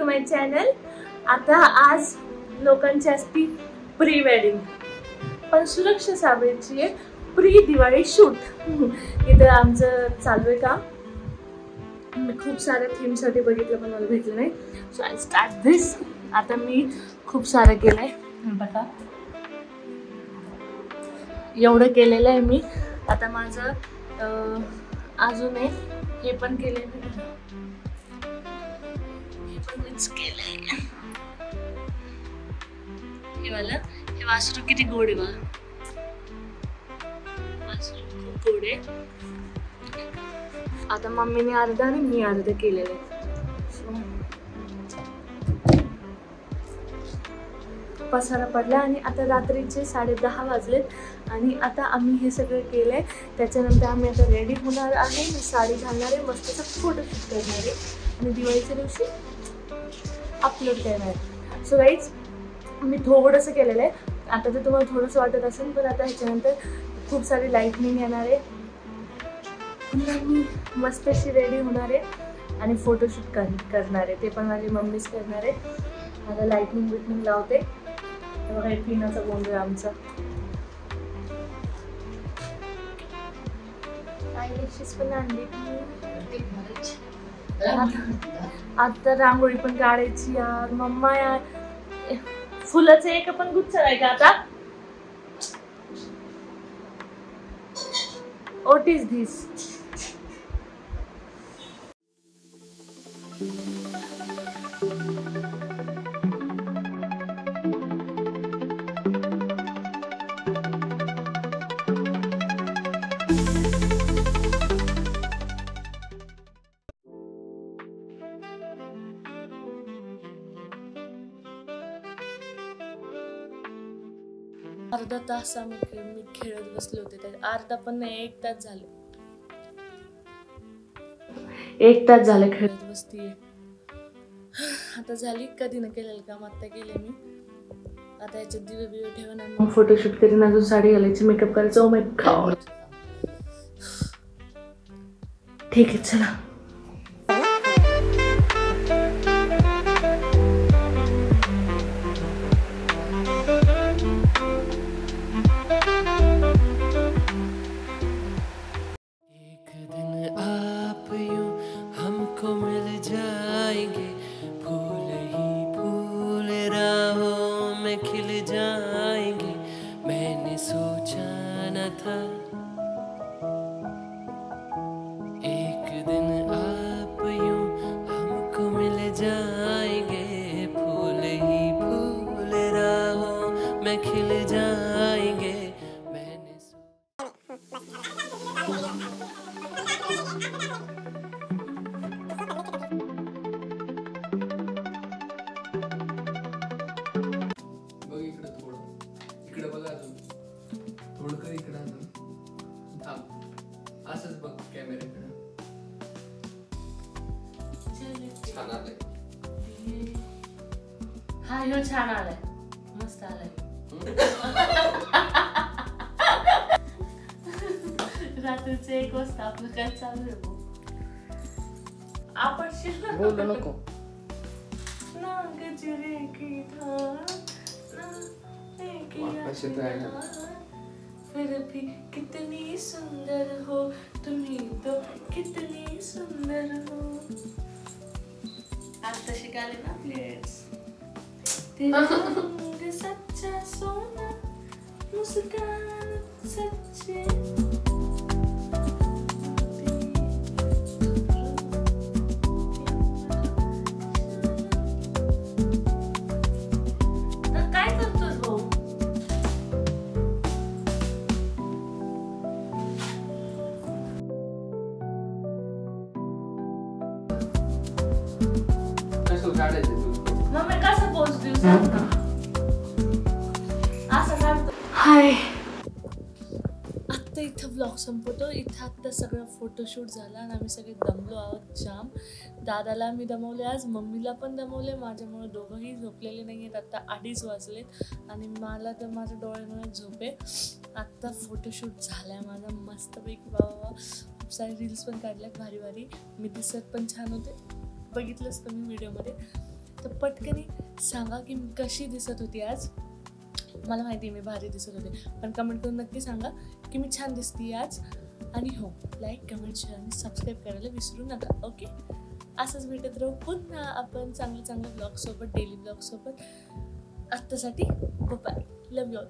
माय channel. आता आज लोकांची असती प्री वेडिंग, पण सुरक्षा साबळेची आहे प्री दिवाळी शूट। इथं आमचं चालू आहे काम। मी खूप सारे थीम साठी बघितलं पण मला भेटलं नाही, सो आय स्टार्ट दिस। आता मी खूप सारं केलंय बघा, एवढं केलेलं आहे मी। आता माझं अजून हे पण केलंय मी, हे पण मीच केलंय। हे वाला, हे वासरू किती गोड आहे बघा, वासरू खूप गोड आहे। आता मम्मीने अर्धा आणि मी अर्ध केलेलं आहे। पसारा पडला आणि आता रात्रीचे 10:30 वाजलेत आणि आता आम्ही हे सगळं केलंय। त्याच्यानंतर आम्ही आता रेडी होणार आहे, मी साडी घालणार आहे, मस्त फोटोशूट करणार आहे आणि दिवाळीच्या दिवशी अपलोड करणार आहे। सो गाईज, मी थोडंसं केलेलं आहे। आता तर तुम्हाला थोडंसं वाटत असेल, पण आता ह्याच्यानंतर खूप सारी लाईटनिंग येणार आहे, पुन्हा मी मस्त अशी रेडी होणार आहे आणि फोटोशूट करणार आहे। ते पण माझी मम्मीच करणार आहे। आता लाईटनिंग बिटनिंग लावते। बघा पिनाचा गोंधळ आमचा। आयलॅशेस पण आणली, आता रांगोळी पण काढायची यार मम्मा यार। फुलाचं एक पण गुच्छ आहे का आता? व्हॉट इज दिस? अर्धा तास मी खेळत बसले होते, त्यात अर्धा पण नाही, 1 तास झाले। 1 तास झाले खेळत बसतीये। आता झाली कधी न केलेलं काम, आता केले मी। आता याच्यात दिवे बिवे ठेवून आणि मग फोटोशूट करीन, अजून साडी घालायची, मेकअप करायचं। ओ माय गॉड, ठीक आहे चला। हा ह्यो छान आलाय, मस्त आलाय। रात्रीचे 1 वाजता आपलं काय चालू आहे भाऊ? आपण बोलू नको ना गजरे की धार ना, फिर भी कितनी सुंदर हो तुम्ही, तो कितनी सुंदर हो। आता शिकाले ना प्लेट्स। तेरा रंग सच्चा सोना, मुस्कान सच्चे। काय करतोस भाऊ? कसं काढायचं? मम्मी कसं पोस्ट देऊ सांग ना? असं काढतो। हाय, आता इथं ब्लॉग संपवतो। इथं आता सगळं फोटोशूट झाला आणि आम्ही सगळे दमलो आहोत जाम। दादाला मी दमवले आज, मम्मीला पण दमवले, माझ्यामुळे दोघंही झोपलेले नाही आहेत। आता 2:30 वाजलेत आणि मला तर माझ्या डोळ्यामुळे झोप आहे। आत्ता फोटोशूट झालाय माझा मस्तपैकी, बाबा खूप सारे रील्स पण काढल्यात भारी भारी। मी दिसत पण छान होते, बघितलंच तुम्ही व्हिडिओमध्ये। तर पटकन सांगा की मी कशी दिसत होती आज. मला माहिती आहे मी भारी दिसत होते, पण कमेंट करून नक्की सांगा की मी छान दिसते आज. आणि हो, लाईक, कमेंट, शेअर आणि सबस्क्राईब करायला विसरू नका. ओके, असंच भेटत राहू पुन्हा आपण चांगले ब्लॉगसोबत, डेली ब्लॉगसोबत. आत्तासाठी बाय, लव्ह यू ऑल.